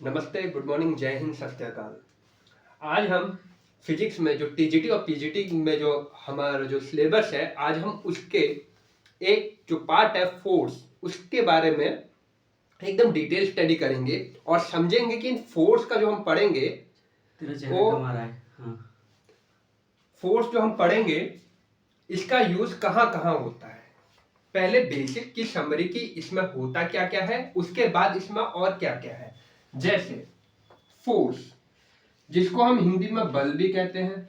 नमस्ते, good morning, जय हिंद, सत श्री अकाल। आज हम फिजिक्स में जो टीजीटी और पीजीटी में जो हमारा जो सिलेबस है, आज हम उसके एक जो पार्ट है फोर्स, उसके बारे में एकदम डिटेल स्टडी करेंगे और समझेंगे कि इन फोर्स का जो हम पढ़ेंगे वो फोर्स जो हम पढ़ेंगे इसका यूज कहाँ कहाँ होता है। पहले बेसिक की समरी की इसमें होता क्या क्या है, उसके बाद इसमें और क्या क्या है। जैसे फोर्स, जिसको हम हिंदी में बल भी कहते हैं,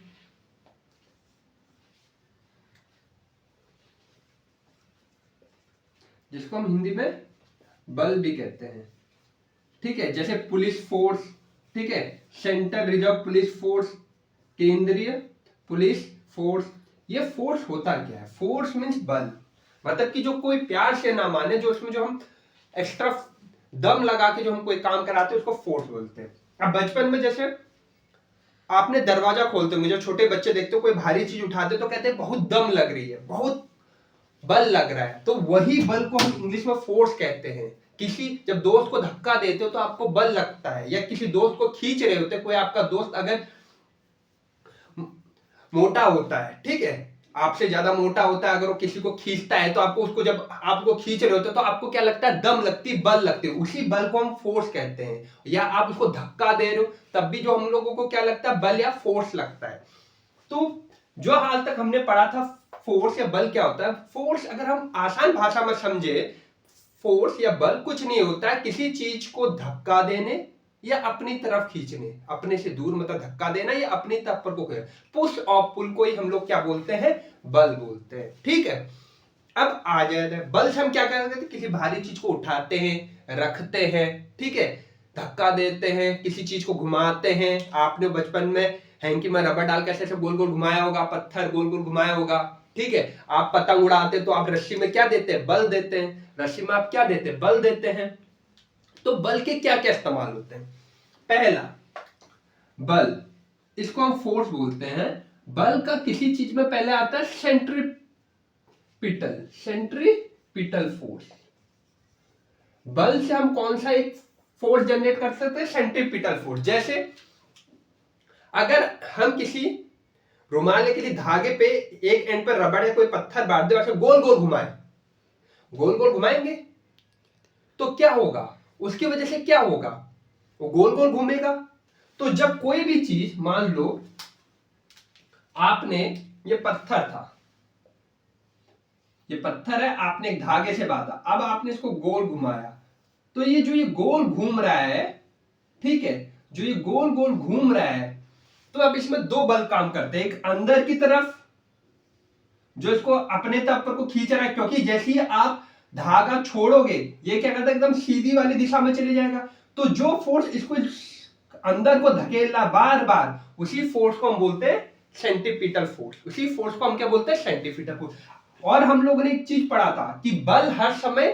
जिसको हम हिंदी में बल भी कहते हैं, ठीक है। जैसे पुलिस फोर्स, ठीक है, सेंट्रल रिजर्व पुलिस फोर्स, केंद्रीय पुलिस फोर्स। ये फोर्स होता क्या है? फोर्स मीन्स बल, मतलब कि जो कोई प्यार से ना माने, जो उसमें जो हम एक्स्ट्रा दम लगा के जो हम कोई काम कराते हैं उसको फोर्स बोलते हैं। अब बचपन में जैसे आपने दरवाजा खोलते होंगे, जो छोटे बच्चे देखते हो कोई भारी चीज उठाते तो कहते हैं बहुत दम लग रही है, बहुत बल लग रहा है। तो वही बल को हम इंग्लिश में फोर्स कहते हैं। किसी जब दोस्त को धक्का देते हो तो आपको बल लगता है, या किसी दोस्त को खींच रहे होते, कोई आपका दोस्त अगर मोटा होता है, ठीक है, आपसे ज्यादा मोटा होता है, अगर वो किसी को खींचता है तो आपको उसको जब आपको खींच रहे होते हैं तो आपको क्या लगता है? दम लगती, बल लगती है। उसी बल को हम फोर्स कहते हैं। या आप उसको धक्का दे रहे हो तब भी जो हम लोगों को क्या लगता है? बल या फोर्स लगता है। तो जो हाल तक हमने पढ़ा था फोर्स या बल क्या होता है, फोर्स अगर हम आसान भाषा में समझे, फोर्स या बल कुछ नहीं होता है किसी चीज को धक्का देने या अपनी तरफ खींचने, अपने से दूर मतलब धक्का देना या अपनी तरफ पर को पुश और पुल को ही हम लोग क्या बोलते हैं? बल बोलते हैं, ठीक है। अब आ जाए बल से हम क्या करते हैं? किसी भारी चीज को उठाते हैं, रखते हैं, ठीक है, धक्का देते हैं, किसी चीज को घुमाते हैं। आपने बचपन में हैंकी में रबर डाल के ऐसे गोल गोल घुमाया होगा, पत्थर गोल गोल घुमाया होगा, ठीक है। आप पतंग उड़ाते तो आप रस्सी में क्या देते हैं? बल देते हैं। रस्सी में आप क्या देते हैं? बल देते हैं। तो बल के क्या क्या इस्तेमाल होते हैं? पहला, बल, इसको हम फोर्स बोलते हैं। बल का किसी चीज में पहले आता है सेंट्रीपिटल फोर्स। बल से हम कौन सा एक फोर्स जनरेट कर सकते हैं? Centripetal force. जैसे अगर हम किसी रुमाल के लिए धागे पे एक एंड पर रबड़ या कोई पत्थर बांध दे, वैसे गोल गोल घुमाए, गोल गोल घुमाएंगे तो क्या होगा? उसकी वजह से क्या होगा? वो गोल गोल घूमेगा। तो जब कोई भी चीज, मान लो आपने, ये पत्थर था, ये पत्थर है, आपने एक धागे से बांधा, अब आपने इसको गोल घुमाया, तो ये जो ये गोल घूम रहा है, ठीक है, जो ये गोल गोल घूम रहा है, तो अब इसमें दो बल काम करते हैं। एक अंदर की तरफ जो इसको अपने तरफ को खींच रहा है, क्योंकि जैसे ही आप धागा छोड़ोगे ये क्या करता है? एकदम सीधी वाली दिशा में चले जाएगा। तो जो फोर्स इसको अंदर को धकेल रहा बार बार, उसी फोर्स को हम बोलते हैं सेंट्रीपिटल फोर्स। उसी फोर्स को हम क्या बोलते हैं? Centripetal force. और हम लोगों ने एक चीज पढ़ा था कि बल हर समय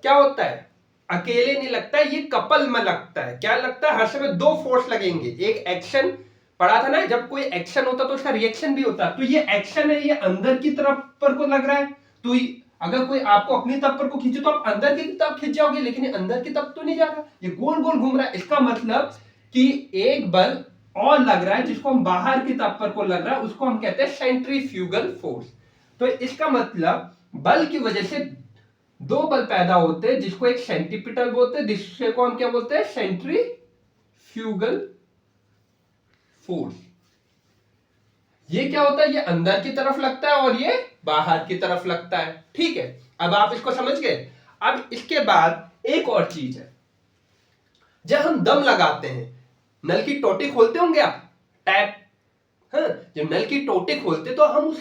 क्या होता है? अकेले नहीं लगता है, ये कपल में लगता है। क्या लगता है? हर समय दो फोर्स लगेंगे। एक एक्शन पढ़ा था ना, जब कोई एक्शन होता तो उसका रिएक्शन भी होता। तो ये एक्शन है, ये अंदर की तरफ पर को लग रहा है, तो अगर कोई आपको अपनी तरफ पर को खींचे तो आप अंदर की तरफ खींच जाओगे, लेकिन ये अंदर की तरफ तो नहीं जा रहा, ये गोल गोल घूम रहा है। इसका मतलब कि एक बल और लग रहा है जिसको हम बाहर की तरफ पर को लग रहा है, उसको हम कहते हैं सेंट्रीफ्यूगल फोर्स। तो इसका मतलब बल की वजह से दो बल पैदा होते हैं, जिसको एक सेंट्रीपिटल बोलते हैं, दूसरे को हम क्या बोलते हैं? Centrifugal force. ये क्या होता है? ये अंदर की तरफ लगता है और ये बाहर की तरफ लगता है, ठीक है। अब आप इसको समझ गए। अब इसके बाद एक और चीज है, जब हम दम लगाते हैं, नल की टोटी खोलते होंगे आप, टैप, हाँ, जब नल की टोटी खोलते तो हम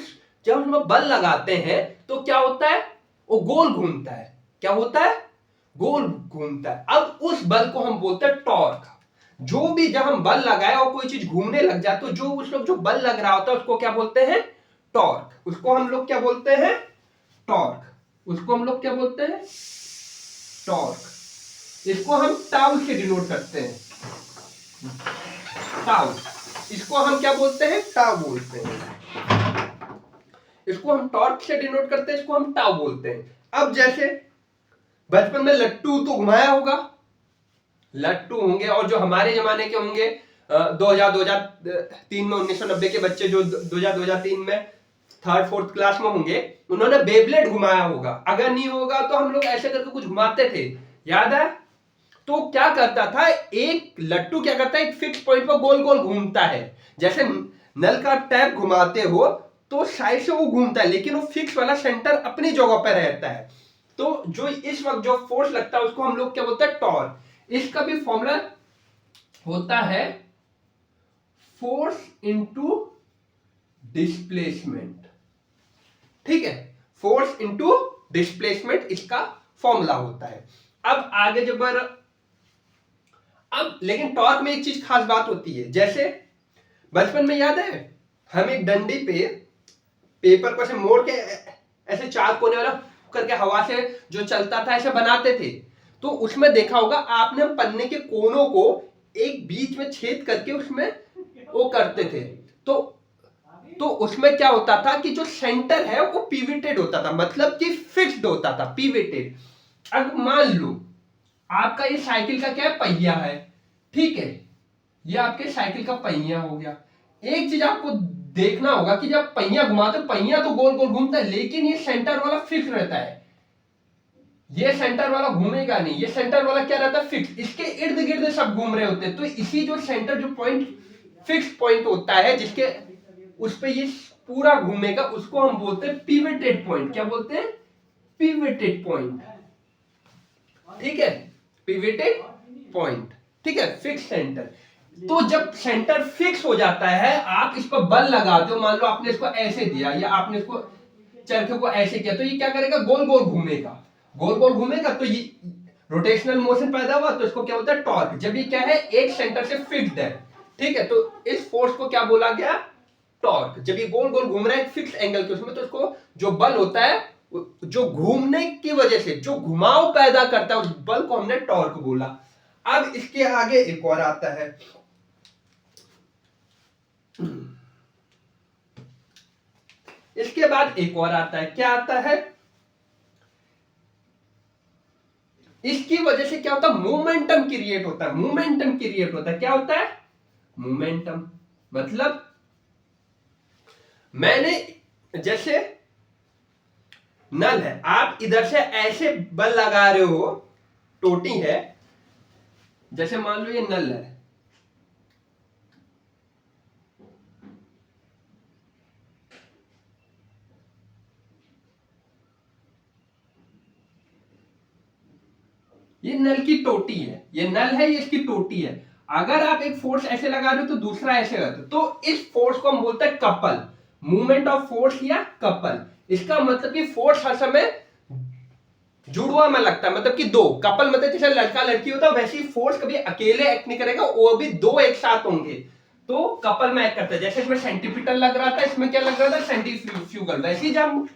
जब हम बल लगाते हैं तो क्या होता है? वो गोल घूमता है। क्या होता है? गोल घूमता है। अब उस बल को हम बोलते हैं टॉर्क। जो भी जब हम बल लगाए और कोई चीज घूमने लग जाए तो जो उस लोग जो बल लग रहा होता है उसको क्या बोलते हैं? टॉर्क। उसको हम लोग क्या बोलते हैं? टॉर्क। उसको हम लोग क्या बोलते हैं? टॉर्क। इसको हम टाउ से डिनोट करते हैं, टाउ। इसको हम क्या बोलते हैं? टाउ बोलते हैं। इसको हम टॉर्क से डिनोट करते हैं, इसको हम टाउ बोलते हैं। अब जैसे बचपन में लट्टू तो घुमाया होगा, लट्टू होंगे, और जो हमारे जमाने के होंगे 2003 में, 1990 के बच्चे जो 2003 में थर्ड फोर्थ क्लास में होंगे, उन्होंने बेब्लेड घुमाया होगा। अगर नहीं होगा तो हम लोग ऐसे करके कुछ घुमाते थे, याद है? तो क्या करता था, एक लट्टू क्या करता है, एक फिक्स पॉइंट पर गोल गोल घूमता है। जैसे नल का टैप घुमाते हो तो साइड से वो घूमता है, लेकिन वो फिक्स वाला सेंटर अपनी जगह पर रहता है। तो जो इस वक्त जो फोर्स लगता है उसको हम लोग क्या बोलते हैं, टॉर्क। इसका भी फॉर्मूला होता है फोर्स इनटू डिस्प्लेसमेंट। ठीक है, फोर्स इनटू डिस्प्लेसमेंट इसका फॉर्मूला होता है। अब आगे जब अब लेकिन टॉर्क में एक चीज खास बात होती है, जैसे बचपन में याद है हम एक डंडी पे पेपर को ऐसे मोड़ के ऐसे चार कोने वाला करके हवा से जो चलता था ऐसे बनाते थे। तो उसमें देखा होगा आपने, पन्ने के कोनों को एक बीच में छेद करके उसमें वो करते थे। तो उसमें क्या होता था कि जो सेंटर है वो पिविटेड होता था, मतलब कि फिक्स्ड होता था, पिविटेड। अब मान लो आपका ये साइकिल का क्या है, पहिया है, ठीक है, ये आपके साइकिल का पहिया हो गया। एक चीज आपको देखना होगा कि जब पहिया घुमाते, पहिया तो गोल गोल घूमता है, लेकिन ये सेंटर वाला फिक्स रहता है। ये सेंटर वाला घूमेगा नहीं, ये सेंटर वाला क्या रहता है, फिक्स। इसके इर्द गिर्द सब घूम रहे होते हैं। तो इसी जो सेंटर जो पॉइंट फिक्स पॉइंट होता है, जिसके उस पे ये पूरा घूमेगा, उसको हम बोलते हैं पिवटेड पॉइंट। क्या बोलते हैं, पिवटेड पॉइंट। ठीक है, पिवटेड पॉइंट, ठीक है, फिक्स सेंटर। तो जब सेंटर फिक्स हो जाता है, आप इस पर बल लगाते हो, मान लो आपने इसको ऐसे दिया या आपने इसको चरखे को ऐसे किया, तो ये क्या करेगा, गोल गोल घूमेगा। गोल गोल घूमेगा तो ये रोटेशनल मोशन पैदा हुआ, तो इसको क्या बोलता है, टॉर्क। जब ये क्या है, एक सेंटर से फिक्स्ड है, ठीक है, तो इस फोर्स को क्या बोला गया, टॉर्क। जब ये गोल गोल घूम रहा है फिक्स एंगल के उसमें, तो इसको जो बल होता है, जो घूमने की वजह से जो घुमाव पैदा करता है, उस बल को हमने टॉर्क बोला। अब इसके आगे एक और आता है, इसके बाद एक और आता है, क्या आता है, इसकी वजह से क्या होता है, मोमेंटम क्रिएट होता है। मोमेंटम क्रिएट होता है, क्या होता है, मोमेंटम। मतलब मैंने, जैसे नल है, आप इधर से ऐसे बल लगा रहे हो, टोटी है, जैसे मान लो ये नल है, ये नल की टोटी है, ये नल है, ये इसकी टोटी है। अगर आप एक फोर्स ऐसे लगा रहे हो तो दूसरा ऐसे करते हो, तो इस फोर्स को हम बोलते हैं कपल, मूवमेंट ऑफ फोर्स या कपल। इसका मतलब कि फोर्स हर समय जुड़वा में लगता है, मतलब कि दो। कपल मतलब जैसे लड़का लड़की होता है, वैसे ही फोर्स कभी अकेले एक्ट नहीं करेगा, वो भी दो एक साथ होंगे, तो कपल में एक्ट करता है। जैसे इसमें सेंटीपिटल लग रहा था, इसमें क्या लग रहा था, सेंट्रीफ्यूगल। वैसे ही जब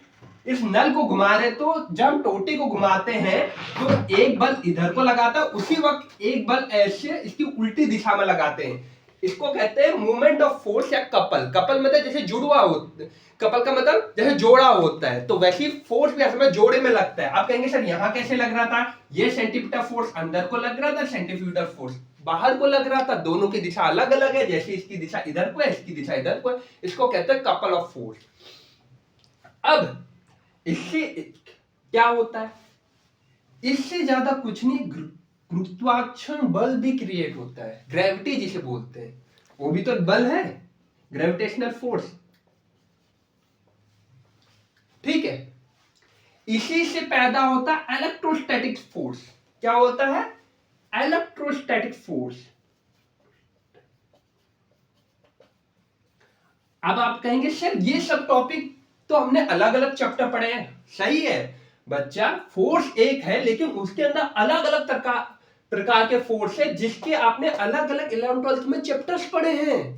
इस नल को घुमा रहे, तो जब हम टोटी को घुमाते हैं तो एक बल इधर को लगाता है, उसी वक्त एक बल ऐसे इसकी उल्टी दिशा में लगाते हैं। इसको कहते हैं मूवमेंट ऑफ फोर्स या कपल। कपल मतलब जैसे जुड़वा हो, कपल का मतलब जैसे जोड़ा होता है, तो वैसे ही फोर्स भी असम जोड़े में लगता है। आप कहेंगे सर यहां कैसे लग रहा था, ये सेंटीपिटल फोर्स अंदर को लग रहा था, सेंट्रीफ्यूगल फोर्स बाहर को लग रहा था, दोनों की दिशा अलग अलग है, जैसे इसकी दिशा इधर को है, इसकी दिशा इधर को है। इसको कहते हैं कपल ऑफ फोर्स। अब इससे क्या होता है, इससे ज्यादा कुछ नहीं, गुरुत्वाकर्षण बल भी क्रिएट होता है, ग्रेविटी जिसे बोलते हैं, वो भी तो बल है, ग्रेविटेशनल फोर्स। ठीक है, इसी से पैदा होता है इलेक्ट्रोस्टैटिक फोर्स। क्या होता है, इलेक्ट्रोस्टैटिक फोर्स। अब आप कहेंगे सर ये सब टॉपिक तो हमने अलग अलग चैप्टर पढ़े हैं। सही है बच्चा, फोर्स एक है, लेकिन उसके अंदर अलग अलग प्रकार के फोर्स है, जिसके आपने अलग अलग 11th 12th में चैप्टर्स पढ़े हैं,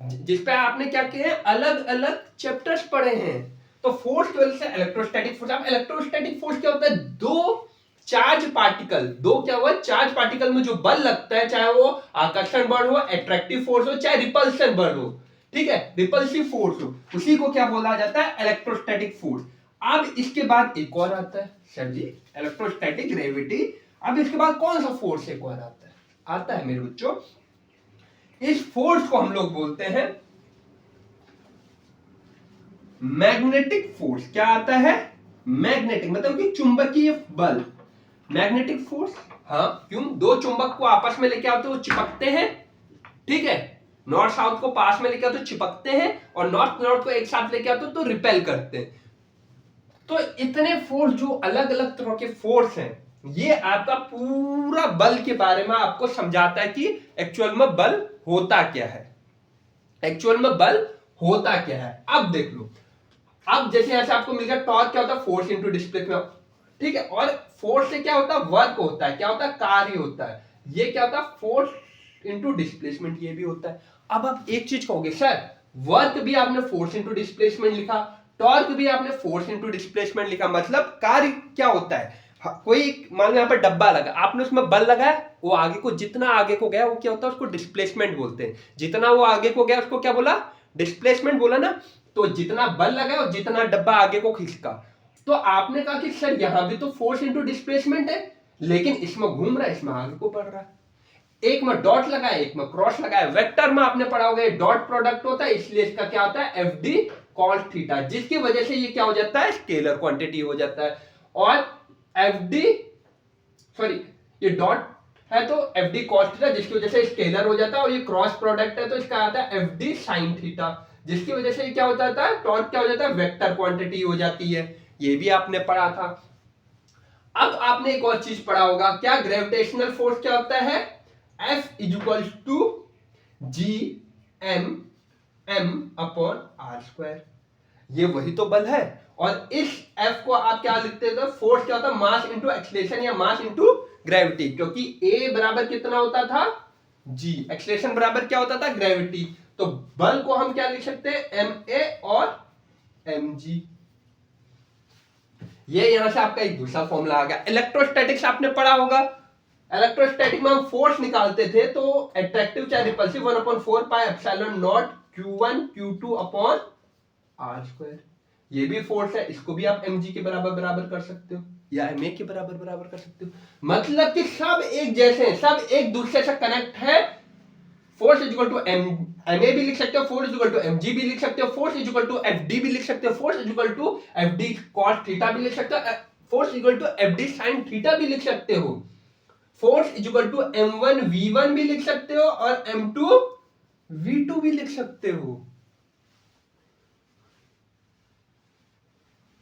जिसपे आपने क्या किए हैं, अलग अलग चैप्टर्स पढ़े हैं। तो फोर्स की वजह से इलेक्ट्रोस्टैटिक फोर्स। अब इलेक्ट्रोस्टैटिक फोर्स क्या होता है, दो चार्ज पार्टिकल, दो क्या हुआ, चार्ज पार्टिकल में जो बल लगता है, चाहे वो आकर्षण बल हो, अट्रैक्टिव फोर्स हो, चाहे रिपल्सन बल हो, ठीक है, रिपल्सिव फोर्स हो, उसी को क्या बोला जाता है, इलेक्ट्रोस्टैटिक फोर्स। अब इसके बाद एक और आता है सर जी, इलेक्ट्रोस्टैटिक ग्रेविटी। अब इसके बाद कौन सा फोर्स एक और आता है मेरे बच्चों, इस फोर्स को हम लोग बोलते हैं मैग्नेटिक फोर्स। क्या आता है? मैग्नेटिक, मतलब कि चुंबकीय बल, मैग्नेटिक फोर्स। हाँ, क्यों? दो चुंबक को आपस में लेके आते वो चिपकते हैं, ठीक है, नॉर्थ साउथ को पास में लेके आते तो चिपकते हैं, और नॉर्थ नॉर्थ को एक साथ लेके आते तो रिपेल करते हैं। तो इतने फोर्स, जो अलग अलग तरह के फोर्स हैं, ये आपका पूरा बल के बारे में आपको समझाता है कि एक्चुअल में बल होता क्या है, एक्चुअल में बल होता क्या है। अब देख लो, अब जैसे यहां से आपको मिल गया टॉर्क, क्या होता है? फोर्स इनटू डिस्प्लेसमेंट, ठीक है, और फोर्स से क्या होता है? वर्क होता है, क्या होता है? कार्य होता है। ये क्या होता है? फोर्स इनटू डिस्प्लेसमेंट, ये भी होता है। अब आप एक चीज कहोगे, सर वर्क भी आपने फोर्स इनटू डिस्प्लेसमेंट लिखा, टॉर्क भी आपने फोर्स इनटू डिस्प्लेसमेंट लिखा, मतलब कार्य क्या होता है? कोई मान लो यहाँ पर डब्बा लगा, आपने उसमें बल लगाया, वो आगे को, जितना आगे को गया वो क्या होता है? उसको डिस्प्लेसमेंट बोलते हैं। जितना वो आगे को गया उसको क्या बोला? डिस्प्लेसमेंट बोला ना। तो जितना बल लगा और जितना डब्बा आगे को खिसका, तो आपने कहा कि सर यहां भी तो फोर्स इनटू डिस्प्लेसमेंट है, लेकिन इसमें घूम रहा है, इसमें आगे को बढ़ रहा है। एक में डॉट लगाया, एक में क्रॉस लगाया। वेक्टर में आपने पढ़ा होगा डॉट प्रोडक्ट होता है, इसलिए इसका क्या होता है? एफ डी कॉस थीटा, जिसकी वजह से ये क्या हो जाता है? स्केलर क्वांटिटी हो जाता है। और एफ डी, सॉरी, ये डॉट है तो एफ डी कॉस थीटा, जिसकी वजह से स्केलर हो जाता है, और ये क्रॉस प्रोडक्ट है तो इसका आता है एफ डी साइन थीटा, जिसकी वजह से क्या होता है? टॉर्क क्या हो जाता है? वेक्टर क्वांटिटी हो जाती है। ये भी आपने पढ़ा था। अब आपने एक और चीज पढ़ा होगा, क्या? ग्रेविटेशनल फोर्स क्या होता है? F equal to G M M upon R square. ये वही तो बल है। और इस F को आप क्या लिखते थे? फोर्स क्या होता है? मास इंटू एक्सलेशन या मास इंटू ग्रेविटी, क्योंकि A बराबर कितना होता था? G, एक्सलेशन बराबर क्या होता था? ग्रेविटी। तो बल को हम क्या लिख सकते हैं? ma और mg। ये यहां से आपका एक दूसरा फॉर्मूला आ गया। इलेक्ट्रोस्टैटिक्स आपने पढ़ा होगा, इलेक्ट्रोस्टैटिक में हम फोर्स निकालते थे तो अट्रैक्टिव चाहे repulsive 1/4 pi epsilon not q1 q2 upon r square. ये भी फोर्स है, इसको भी आप mg के बराबर कर सकते हो या ma के बराबर कर सकते हो। मतलब कि सब एक जैसे हैं, सब एक दूसरे से कनेक्ट है। Force is equal to ma भी लिख सकते हो, force is equal to mg भी लिख सकते हो, force is equal to fd भी लिख सकते हो, force is equal to fd cos theta भी लिख सकते हो, force is equal to fd sin theta भी लिख सकते हो, force is equal to m1 v1 भी लिख सकते हो, और m2 v2 भी लिख सकते हो।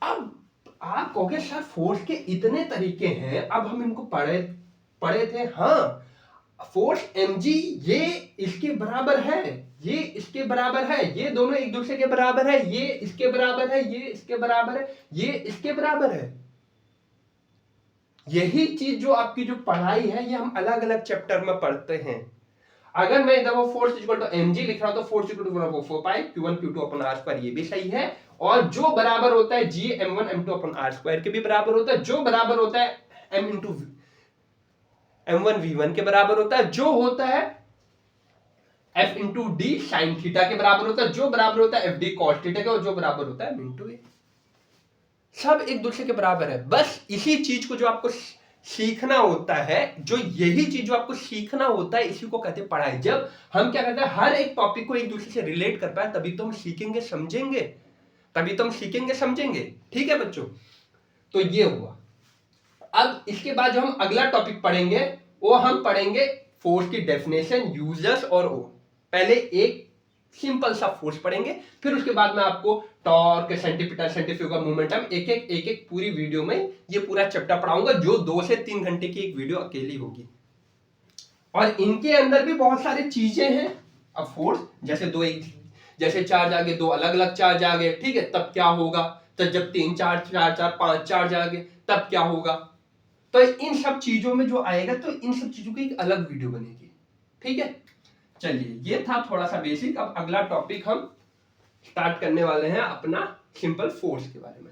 अब आप कहोगे सर फोर्स के इतने तरीके हैं, अब हम इनको पढ़े थे। हाँ, फोर्स mg ये इसके बराबर है, ये इसके बराबर है, ये दोनों एक दूसरे के बराबर है, ये इसके बराबर है, ये इसके बराबर है, ये इसके बराबर है। यही चीज जो आपकी जो पढ़ाई है, ये हम अलग अलग चैप्टर में पढ़ते हैं। अगर मैं इधर वो फोर्स इक्वल टू mg लिख रहा हूं तो force equal to 4 pi q1 q2 upon r square, ये भी सही है। और जो बराबर होता है g m1 m2 upon r square के भी बराबर होता है, जो बराबर होता है m इंटू m1 v1 के बराबर होता है, जो होता है f into D sine theta के बराबर होता है, जो बराबर होता है fd cos थीटा के, और जो बराबर होता है m इंटू a। सब एक दूसरे के बराबर है। बस इसी चीज को जो आपको सीखना होता है, जो यही चीज जो आपको सीखना होता है, इसी को कहते हैं पढ़ाई। जब हम क्या कहते हैं, हर एक टॉपिक को एक दूसरे से रिलेट कर पाए, तभी तो हम सीखेंगे समझेंगे, तभी तो हम सीखेंगे समझेंगे। ठीक है बच्चों, तो ये हुआ। अब इसके बाद जो हम अगला टॉपिक पढ़ेंगे, वो हम पढ़ेंगे फोर्स की डेफिनेशन, यूजर्स और ओ। पहले एक सिंपल सा फोर्स पढ़ेंगे, फिर उसके बाद में आपको टॉर्क, सेंटीपिटल, सेंट्रीफ्यूगल, मोमेंटम, एक एक पूरी वीडियो में ये पूरा चैप्टर पढ़ाऊंगा, जो 2 से 3 घंटे की एक वीडियो अकेली होगी। और इनके अंदर भी बहुत सारी चीजें हैं। अब फोर्स जैसे चार्ज आ गए, 2 अलग अलग चार्ज आ गए, ठीक है, तब क्या होगा? तो जब 3 चार्ज, 4 चार्ज, 5 चार्ज आ गए, तब क्या होगा? तो इन सब चीजों में जो आएगा, तो इन सब चीजों की एक अलग वीडियो बनेगी। ठीक है, चलिए, ये था थोड़ा सा बेसिक। अब अगला टॉपिक हम स्टार्ट करने वाले हैं अपना सिंपल फोर्स के बारे में।